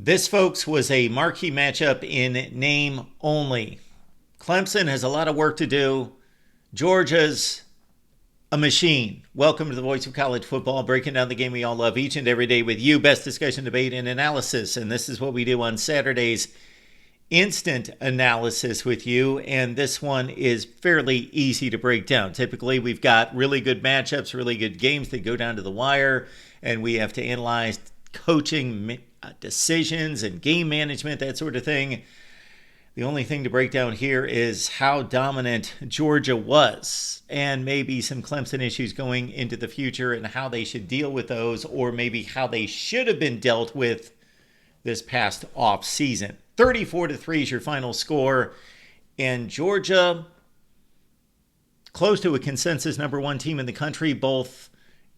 This, folks, was a marquee matchup in name only. Clemson has a lot of work to do. Georgia's a machine. Welcome to the Voice of College Football, breaking down the game we all love each and every day with you. Best discussion, debate, and analysis. And this is what we do on Saturdays. Instant analysis with you. And this one is fairly easy to break down. Typically, we've got really good matchups, really good games that go down to the wire. And we have to analyze coaching decisions and game management, that sort of thing. The only thing to break down here is how dominant Georgia was, and maybe some Clemson issues going into the future and how they should deal with those, or maybe how they should have been dealt with this past off season. 34-3 is your final score, and Georgia close to a consensus number one team in the country, both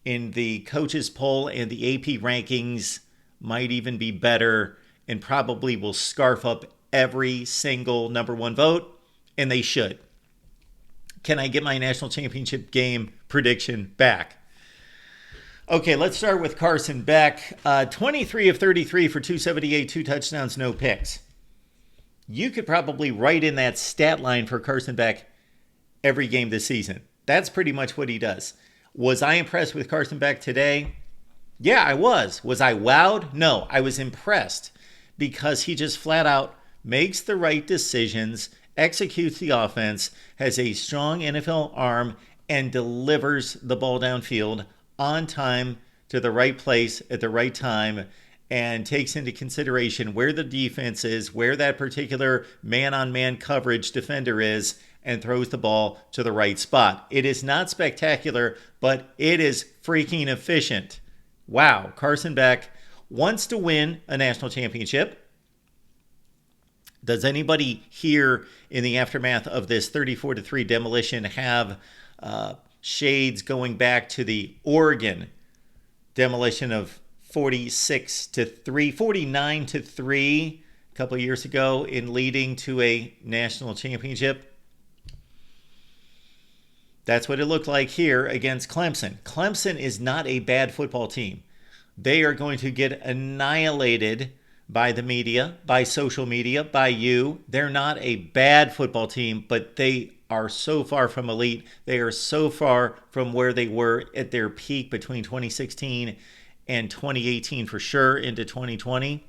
in the coaches poll and the AP rankings. Might even be better, and probably will scarf up every single number one vote, and they should. Can I get my national championship game prediction back? Okay, let's start with Carson Beck. 23 of 33 for 278, 2 touchdowns, no picks. You could probably write in that stat line for Carson Beck every game this season. That's pretty much what he does. Was I impressed with Carson Beck today? Yeah, I was. Was I wowed? No, I was impressed because he just flat out makes the right decisions, executes the offense, has a strong NFL arm, and delivers the ball downfield on time to the right place at the right time, and takes into consideration where the defense is, where that particular man-on-man coverage defender is, and throws the ball to the right spot. It is not spectacular, but it is freaking efficient. Wow, Carson Beck wants to win a national championship. Does anybody here in the aftermath of this 34-3 demolition have shades going back to the Oregon demolition of 49-3 a couple of years ago in leading to a national championship? That's what it looked like here against Clemson. Clemson is not a bad football team. They are going to get annihilated by the media, by social media, by you. They're not a bad football team, but they are so far from elite. They are so far from where they were at their peak between 2016 and 2018 for sure, into 2020.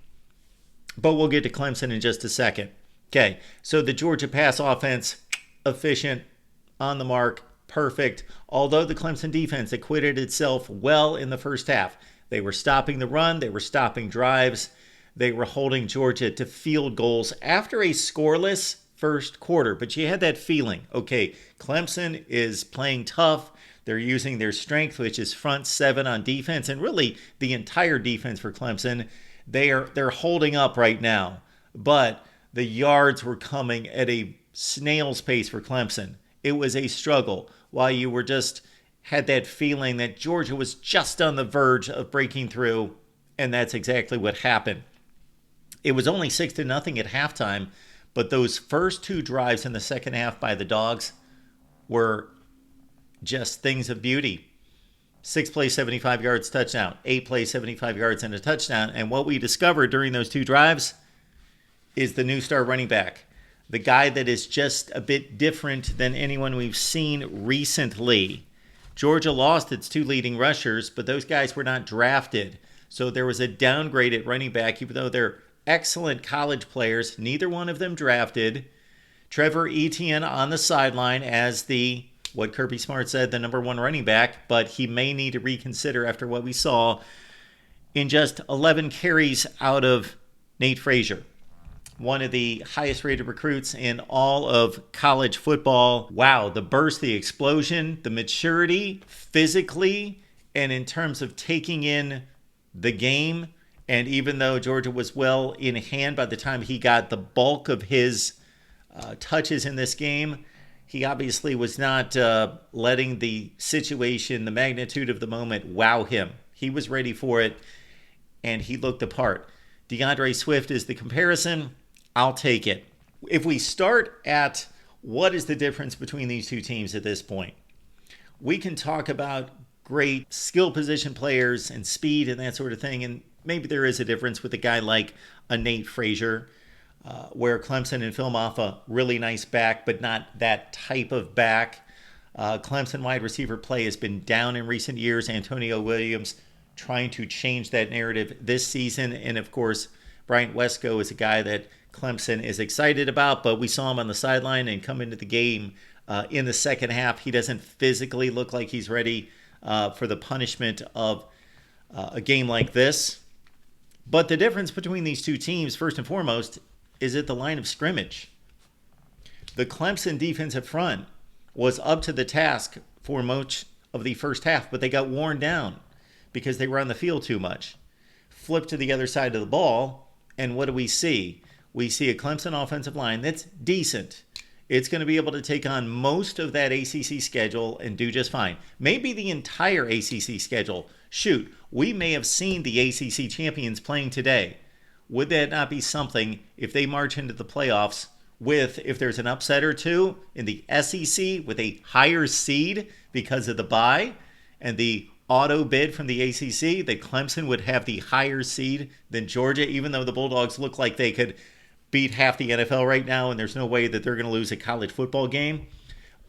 But we'll get to Clemson in just a second. Okay, so the Georgia pass offense, efficient, on the mark, perfect. Although the Clemson defense acquitted itself well in the first half. They were stopping the run. They were stopping drives. They were holding Georgia to field goals after a scoreless first quarter. But you had that feeling, okay, Clemson is playing tough. They're using their strength, which is front seven on defense, and really the entire defense for Clemson. They're holding up right now. But the yards were coming at a snail's pace for Clemson. It was a struggle while you were just had that feeling that Georgia was just on the verge of breaking through, and that's exactly what happened. It was only 6-0 at halftime, but those first two drives in the second half by the Dogs were just things of beauty. 6 plays, 75 yards, touchdown. 8 plays, 75 yards, and a touchdown. And what we discovered during those two drives is the new star running back. The guy that is just a bit different than anyone we've seen recently. Georgia lost its two leading rushers, but those guys were not drafted. So there was a downgrade at running back, even though they're excellent college players. Neither one of them drafted. Trevor Etienne on the sideline as what Kirby Smart said, the number one running back, but he may need to reconsider after what we saw in just 11 carries out of Nate Frazier. One of the highest rated recruits in all of college football. Wow, the burst, the explosion, the maturity physically, and in terms of taking in the game. And even though Georgia was well in hand by the time he got the bulk of his touches in this game, he obviously was not letting the situation, the magnitude of the moment, wow him. He was ready for it, and he looked the part. DeAndre Swift is the comparison. I'll take it. If we start at what is the difference between these two teams at this point, we can talk about great skill position players and speed and that sort of thing. And maybe there is a difference with a guy like a Nate Frazier, where Clemson and film off a really nice back, but not that type of back. Clemson wide receiver play has been down in recent years. Antonio Williams trying to change that narrative this season. And of course, Bryant Wesco is a guy that Clemson is excited about, but we saw him on the sideline and come into the game in the second half. He doesn't physically look like he's ready for the punishment of a game like this. But the difference between these two teams, first and foremost, is at the line of scrimmage. The Clemson defensive front was up to the task for much of the first half, but they got worn down because they were on the field too much. Flip to the other side of the ball, and what do we see? We see a Clemson offensive line that's decent. It's going to be able to take on most of that ACC schedule and do just fine. Maybe the entire ACC schedule. Shoot, we may have seen the ACC champions playing today. Would that not be something if they march into the playoffs with, if there's an upset or two in the SEC with a higher seed because of the bye and the auto bid from the ACC, that Clemson would have the higher seed than Georgia, even though the Bulldogs look like they could beat half the NFL right now and there's no way that they're going to lose a college football game.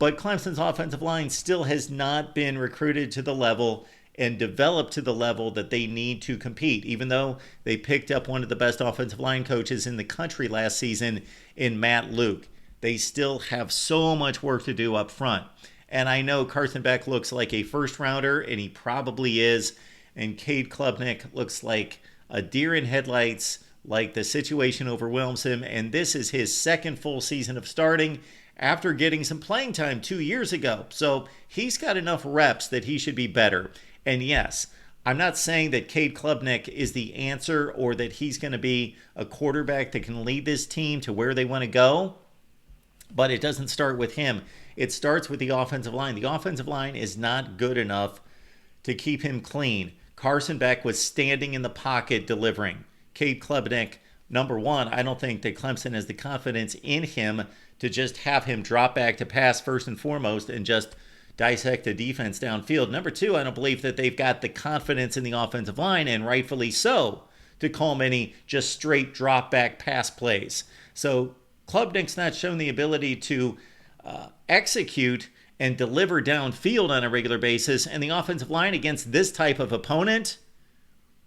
But Clemson's offensive line still has not been recruited to the level and developed to the level that they need to compete, even though they picked up one of the best offensive line coaches in the country last season in Matt Luke. They still have so much work to do up front. And I know Carson Beck looks like a first rounder, and he probably is. And Cade Klubnik looks like a deer in headlights, like the situation overwhelms him. And this is his second full season of starting after getting some playing time 2 years ago. So he's got enough reps that he should be better. And yes, I'm not saying that Cade Klubnik is the answer or that he's going to be a quarterback that can lead this team to where they want to go, but it doesn't start with him. It starts with the offensive line. The offensive line is not good enough to keep him clean. Carson Beck was standing in the pocket delivering. Cade Klubnik, number one, I don't think that Clemson has the confidence in him to just have him drop back to pass first and foremost and just dissect the defense downfield. Number two, I don't believe that they've got the confidence in the offensive line, and rightfully so, to call many just straight drop back pass plays. So Klubnik's not shown the ability to execute and deliver downfield on a regular basis, and the offensive line against this type of opponent,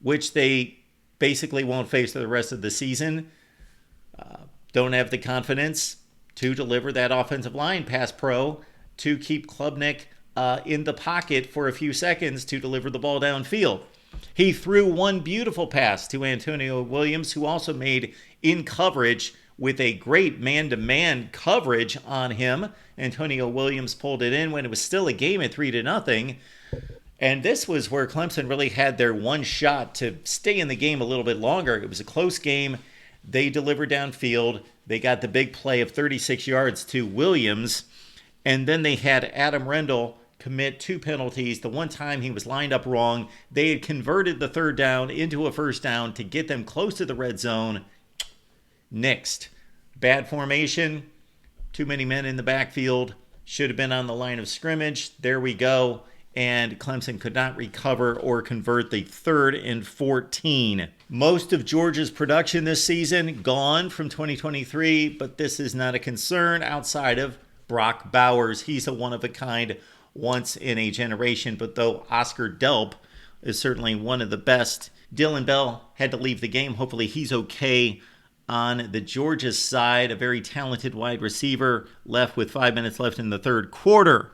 which they basically won't face for the rest of the season, don't have the confidence to deliver that offensive line pass pro to keep Klubnik in the pocket for a few seconds to deliver the ball downfield. He threw one beautiful pass to Antonio Williams, who also made in coverage with a great man-to-man coverage on him. Antonio Williams pulled it in when it was still a game at 3-0. And this was where Clemson really had their one shot to stay in the game a little bit longer. It was a close game. They delivered downfield. They got the big play of 36 yards to Williams. And then they had Adam Rendell commit 2 penalties. The one time he was lined up wrong. They had converted the third down into a first down to get them close to the red zone. Nixed. Bad formation. Too many men in the backfield. Should have been on the line of scrimmage. There we go. And Clemson could not recover or convert the 3rd and 14. Most of Georgia's production this season gone from 2023, but this is not a concern outside of Brock Bowers. He's a one-of-a-kind, once-in-a-generation, but though Oscar Delp is certainly one of the best, Dylan Bell had to leave the game. Hopefully he's okay on the Georgia side. A very talented wide receiver left with 5 minutes left in the third quarter.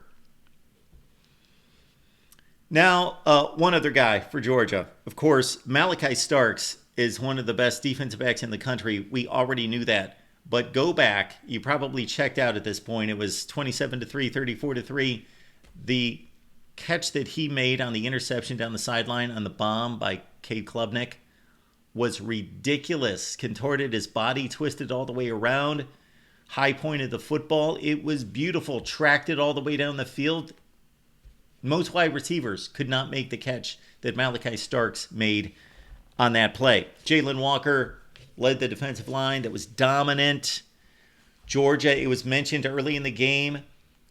Now, one other guy for Georgia. Of course, Malachi Starks is one of the best defensive backs in the country. We already knew that. But go back. You probably checked out at this point. It was 27-3, 34-3. The catch that he made on the interception down the sideline on the bomb by Cade Klubnik was ridiculous. Contorted his body, twisted all the way around. High pointed the football. It was beautiful. Tracked it all the way down the field. Most wide receivers could not make the catch that Malachi Starks made on that play. Jalen Walker led the defensive line that was dominant. Georgia, it was mentioned early in the game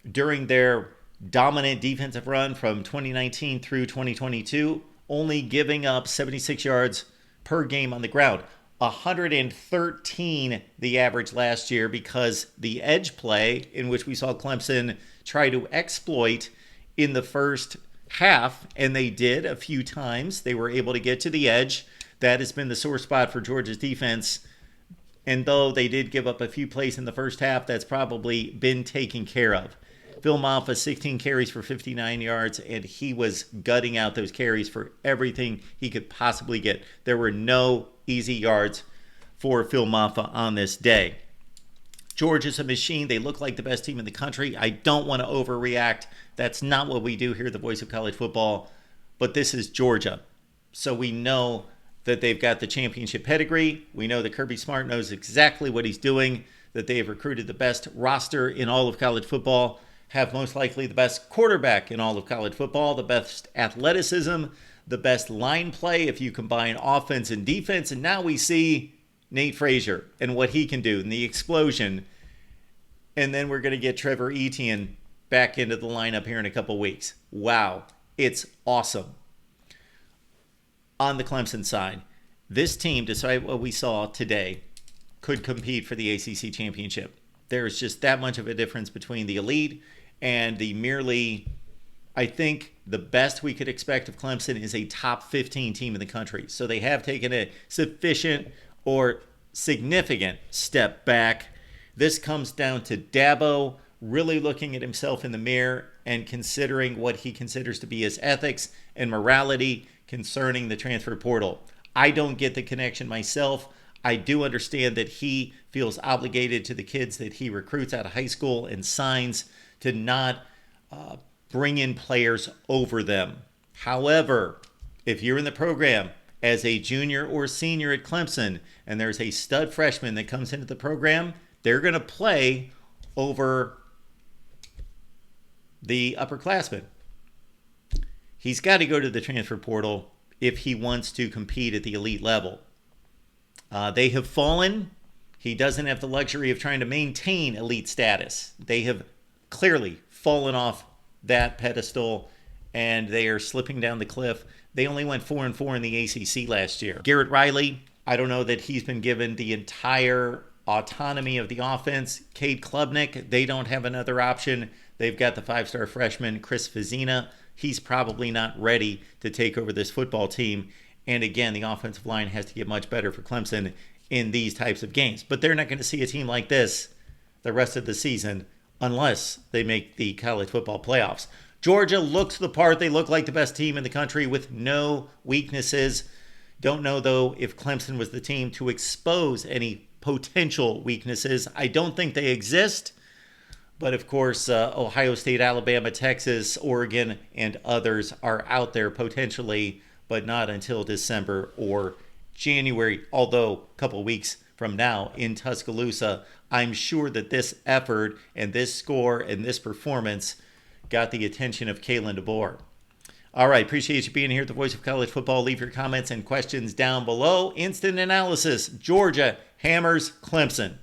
during their dominant defensive run from 2019 through 2022, only giving up 76 yards per game on the ground. 113 the average last year, because the edge play, in which we saw Clemson try to exploit in the first half, and they did a few times. They were able to get to the edge. That has been the sore spot for Georgia's defense. And though they did give up a few plays in the first half, that's probably been taken care of. Phil Maffa, 16 carries for 59 yards, and he was gutting out those carries for everything he could possibly get. There were no easy yards for Phil Maffa on this day. Georgia's a machine. They look like the best team in the country. I don't want to overreact. That's not what we do here at the Voice of College Football. But this is Georgia. So we know that they've got the championship pedigree. We know that Kirby Smart knows exactly what he's doing, that they have recruited the best roster in all of college football, have most likely the best quarterback in all of college football, the best athleticism, the best line play if you combine offense and defense. And now we see Nate Frazier and what he can do and the explosion. And then we're going to get Trevor Etienne back into the lineup here in a couple weeks. Wow, it's awesome. On the Clemson side, this team, despite what we saw today, could compete for the ACC championship. There is just that much of a difference between the elite and the merely, I think, the best we could expect of Clemson is a top 15 team in the country. So they have taken a sufficient or significant step back. This comes down to Dabo really looking at himself in the mirror and considering what he considers to be his ethics and morality concerning the transfer portal. I don't get the connection myself. I do understand that he feels obligated to the kids that he recruits out of high school and signs to not bring in players over them. However, if you're in the program as a junior or senior at Clemson and there's a stud freshman that comes into the program, they're going to play over the upperclassmen. He's got to go to the transfer portal if he wants to compete at the elite level. They have fallen. He doesn't have the luxury of trying to maintain elite status. They have clearly fallen off that pedestal, and they are slipping down the cliff. They only went 4-4 in the ACC last year. Garrett Riley, I don't know that he's been given the entire autonomy of the offense. Cade Klubnik, they don't have another option. They've got the five-star freshman, Chris Fazina. He's probably not ready to take over this football team. And again, the offensive line has to get much better for Clemson in these types of games. But they're not going to see a team like this the rest of the season unless they make the college football playoffs. Georgia looks the part. They look like the best team in the country with no weaknesses. Don't know, though, if Clemson was the team to expose any potential weaknesses. I don't think they exist. But, of course, Ohio State, Alabama, Texas, Oregon, and others are out there potentially, but not until December or January. Although a couple weeks from now in Tuscaloosa, I'm sure that this effort and this score and this performance got the attention of Kalen DeBoer. All right, appreciate you being here at the Voice of College Football. Leave your comments and questions down below. Instant analysis, Georgia hammers Clemson.